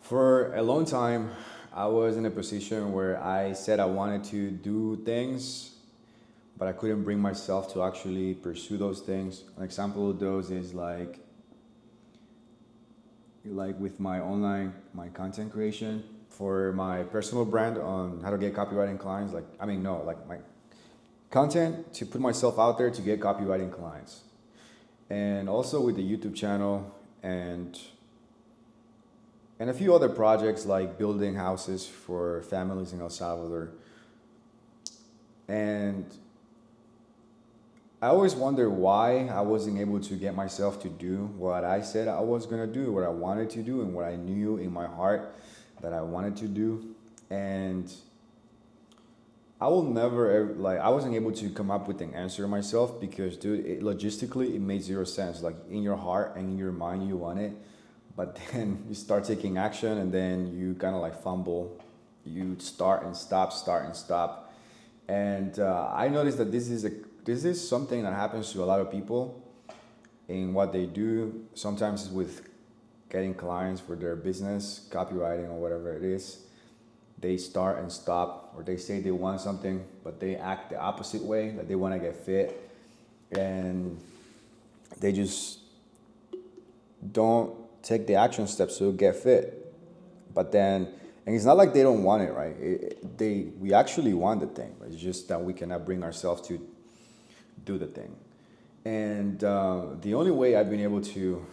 For a long time, I was in a position where I said I wanted to do things, but I couldn't bring myself to actually pursue those things. An example of those is like with my online, my content creation for my personal brand on how to get copywriting clients. Like, I mean, no, like my content to put myself out there to get copywriting clients. And also with the YouTube channel and and a few other projects like building houses for families in El Salvador. And I always wonder why I wasn't able to get myself to do what I said I was gonna do, what I wanted to do, and what I knew in my heart that I wanted to do. And I will never like I wasn't able to come up with an answer myself because, dude, logistically it made zero sense. Like in your heart and in your mind you want it, but then you start taking action and then you kind of like fumble. You start and stop. And I noticed that this is something that happens to a lot of people in what they do. Sometimes with getting clients for their business, copywriting or whatever it is. They start and stop, or they say they want something, but they act the opposite way, that they want to get fit, and they just don't take the action steps to get fit. But then, and it's not like they don't want it, right? We actually want the thing, but it's just that we cannot bring ourselves to do the thing. And the only way I've been able to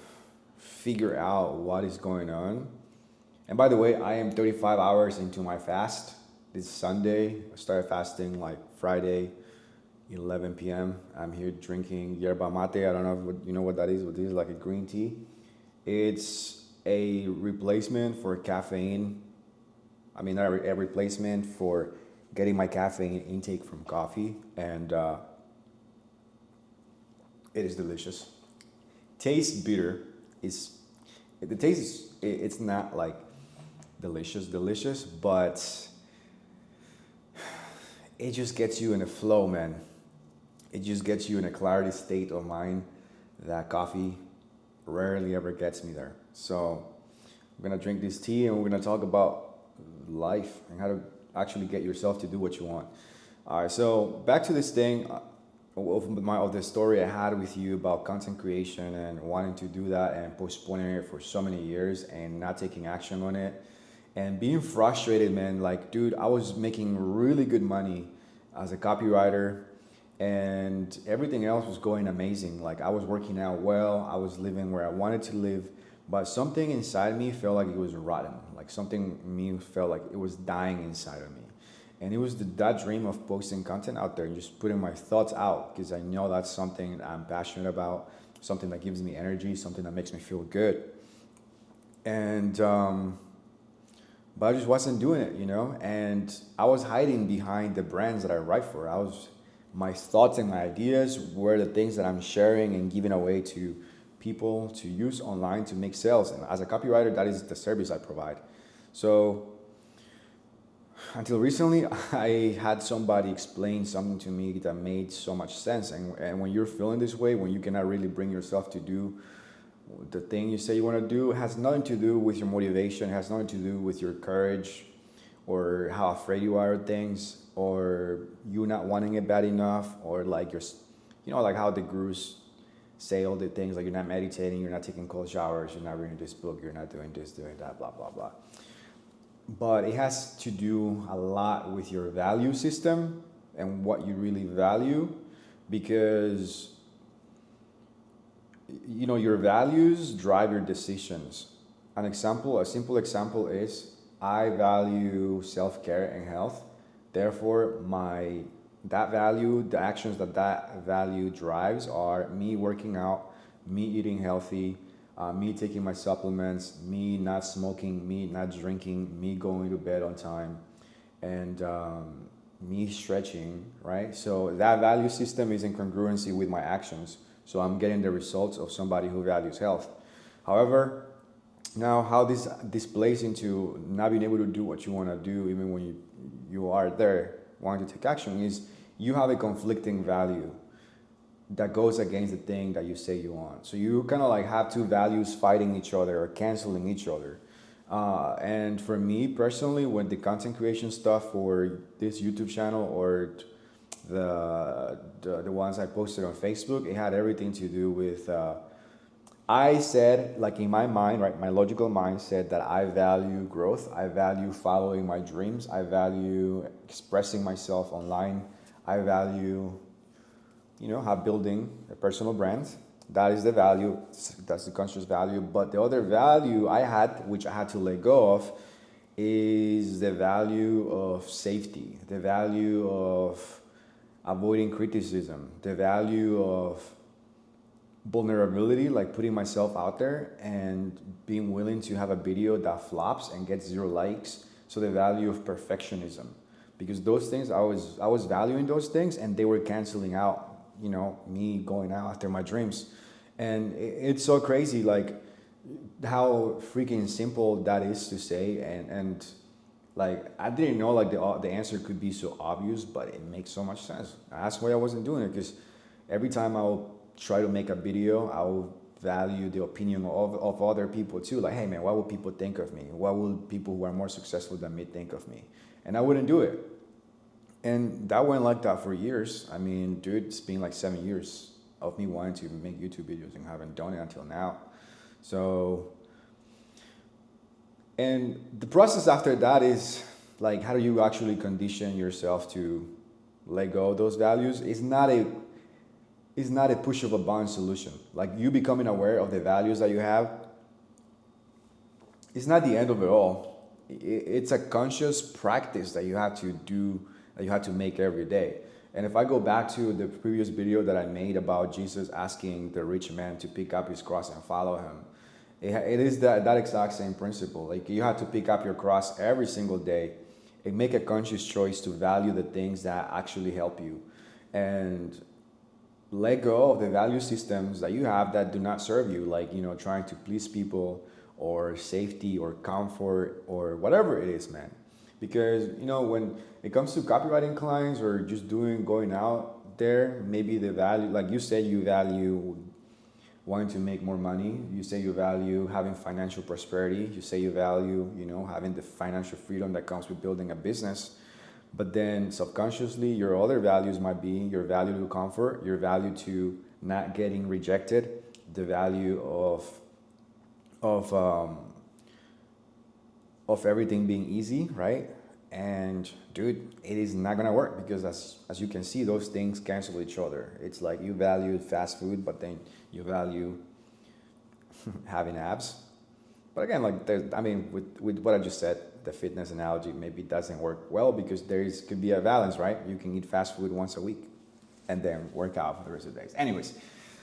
figure out what is going on. And by the way, I am 35 hours into my fast. This Sunday, I started fasting like Friday, 11 p.m. I'm here drinking yerba mate. I don't know if you know what that is, but this is like a green tea. It's a replacement for caffeine. I mean, not a replacement for getting my caffeine intake from coffee. And it is delicious. Tastes bitter. It's the taste is it's not like delicious, but it just gets you in a flow, man. It just gets you in a clarity state of mind that coffee rarely ever gets me there. So we're gonna drink this tea and we're gonna talk about life and how to actually get yourself to do what you want. All right, so back to this thing of the story I had with you about content creation and wanting to do that and postponing it for so many years and not taking action on it and being frustrated, man. Like, dude, I was making really good money as a copywriter and everything else was going amazing. Like, I was working out well, I was living where I wanted to live, but something inside me felt like it was rotten. Like, something in me felt like it was dying inside of me. And it was that dream of posting content out there and just putting my thoughts out because I know that's something I'm passionate about, something that gives me energy, something that makes me feel good. And but I just wasn't doing it, you know. And I was hiding behind the brands that I write for. My thoughts and my ideas were the things that I'm sharing and giving away to people to use online to make sales. And as a copywriter, that is the service I provide. So until recently, I had somebody explain something to me that made so much sense. And when you're feeling this way, when you cannot really bring yourself to do the thing you say you want to do, it has nothing to do with your motivation, it has nothing to do with your courage or how afraid you are of things or you not wanting it bad enough or like like how the gurus say all the things like you're not meditating, you're not taking cold showers, you're not reading this book, you're not doing this, doing that, blah, blah, blah. But it has to do a lot with your value system and what you really value because your values drive your decisions. A simple example is I value self-care and health. Therefore, that value, the actions that value drives are me working out, me eating healthy, me taking my supplements, me not smoking, me not drinking, me going to bed on time, and me stretching, right? So that value system is in congruency with my actions. So I'm getting the results of somebody who values health. However, now how this plays into not being able to do what you want to do, even when you are there wanting to take action, is you have a conflicting value that goes against the thing that you say you want. So you kind of like have two values fighting each other or canceling each other. And for me personally, when the content creation stuff for this YouTube channel or the ones I posted on Facebook, it had everything to do with. I said, like in my mind, right, my logical mind said that I value growth, I value following my dreams, I value expressing myself online, I value, have building a personal brand. That is the value, that's the conscious value. But the other value I had, which I had to let go of, is the value of safety, the value of avoiding criticism, the value of vulnerability, like putting myself out there and being willing to have a video that flops and gets 0 likes. So the value of perfectionism, because those things I was valuing those things, and they were canceling out, me going out after my dreams. And it's so crazy, like how freaking simple that is to say, and like I didn't know like the answer could be so obvious, but it makes so much sense. That's why I wasn't doing it, because every time I'll try to make a video, I will value the opinion of other people too. Like, hey man, what will people think of me? What will people who are more successful than me think of me? And I wouldn't do it. And that went like that for years. I mean, dude, it's been like 7 years of me wanting to make YouTube videos and haven't done it until now. So, and the process after that is like, how do you actually condition yourself to let go of those values? It's not a push of a button solution. Like you becoming aware of the values that you have, it's not the end of it all. It's a conscious practice that you have to do, that you have to make every day. And if I go back to the previous video that I made about Jesus asking the rich man to pick up his cross and follow him, it is that exact same principle. Like you have to pick up your cross every single day and make a conscious choice to value the things that actually help you, and let go of the value systems that you have that do not serve you, like trying to please people or safety or comfort or whatever it is, man. Because when it comes to copywriting clients or just going out there, maybe the value, like you said, you value wanting to make more money, you say you value having financial prosperity, you say you value having the financial freedom that comes with building a business. But then subconsciously, your other values might be your value to comfort, your value to not getting rejected, the value of everything being easy, right? And dude, it is not gonna work, because as you can see, those things cancel each other. It's like you value fast food, but then you value having abs. But again, like with what I just said, the fitness analogy maybe doesn't work well, because could be a balance, right? You can eat fast food once a week and then work out for the rest of the days. Anyways,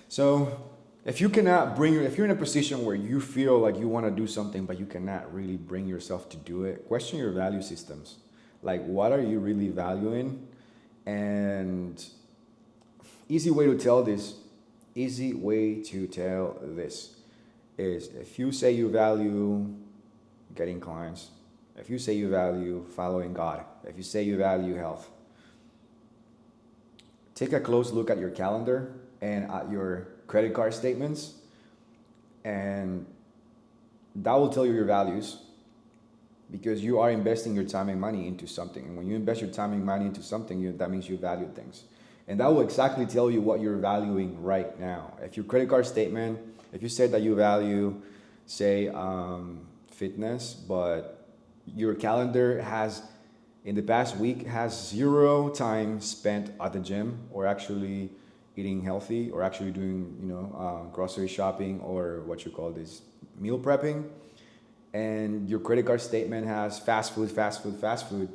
so if you're in a position where you feel like you want to do something, but you cannot really bring yourself to do it, question your value systems. Like, what are you really valuing? And easy way to tell this is, if you say you value getting clients, if you say you value following God, if you say you value health, take a close look at your calendar and at your credit card statements, and that will tell you your values, because you are investing your time and money into something. And when you invest your time and money into something, that means you value things. And that will exactly tell you what you're valuing right now. If your credit card statement, if you said that you value, say, fitness, but your calendar has, in the past week, has 0 time spent at the gym, or actually eating healthy, or actually doing, grocery shopping, or what you call this, meal prepping, and your credit card statement has fast food,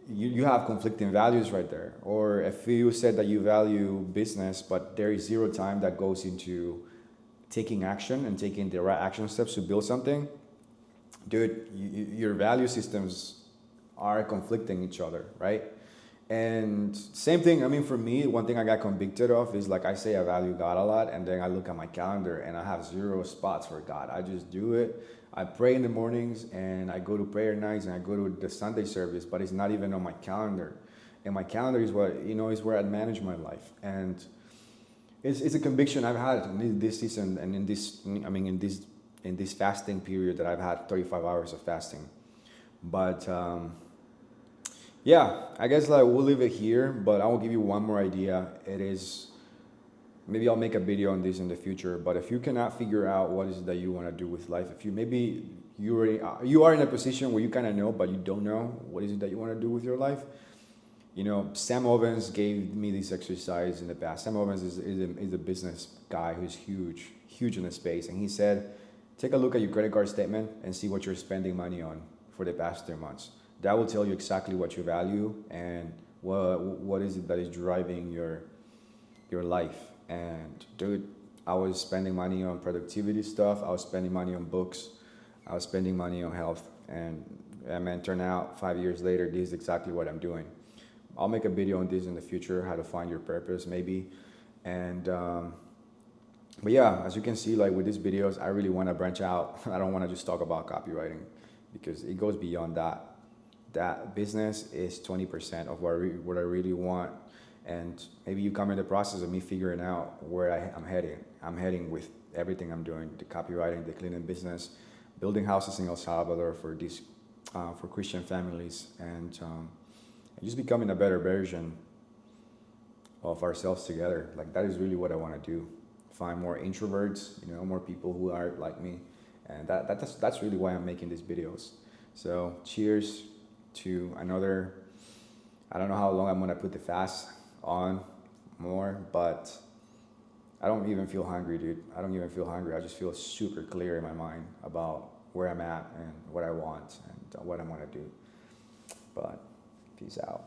you have conflicting values right there. Or if you said that you value business, but there is 0 time that goes into taking action and taking the right action steps to build something, dude, your value systems are conflicting each other, right? And same thing, for me, one thing I got convicted of is, like, I say I value God a lot, and then I look at my calendar and I have 0 spots for God. I just do it. I pray in the mornings, and I go to prayer nights, and I go to the Sunday service, but it's not even on my calendar. And my calendar is is where I manage my life. And it's a conviction I've had in this season, and in in this fasting period that I've had 35 hours of fasting. But yeah, I guess like we'll leave it here, but I will give you one more idea. It is, maybe I'll make a video on this in the future, but if you cannot figure out what is it that you want to do with life, if you maybe you already you are in a position where you kind of know but you don't know what is it that you want to do with your life. You know, Sam Ovens gave me this exercise in the past. Sam Ovens is a business guy who's huge in the space, and he said, take a look at your credit card statement and see what you're spending money on for the past 3 months. That will tell you exactly what you value and what is it that is driving your life. And dude, I was spending money on productivity stuff. I was spending money on books. I was spending money on health. And man, turn out 5 years later, this is exactly what I'm doing. I'll make a video on this in the future, how to find your purpose maybe. And but yeah, as you can see, like with these videos, I really want to branch out. I don't want to just talk about copywriting because it goes beyond that. That business is 20% of what I really want. And maybe you come in the process of me figuring out where I'm heading. I'm heading with everything I'm doing, the copywriting, the cleaning business, building houses in El Salvador for Christian families, and just becoming a better version of ourselves together. Like that is really what I want to do. Find more introverts, you know, more people who are like me. And that's really why I'm making these videos. So cheers to another, I don't know how long I'm going to put the fast on more, but I don't even feel hungry, dude. I don't even feel hungry. I just feel super clear in my mind about where I'm at and what I want and what I want to do. But peace out.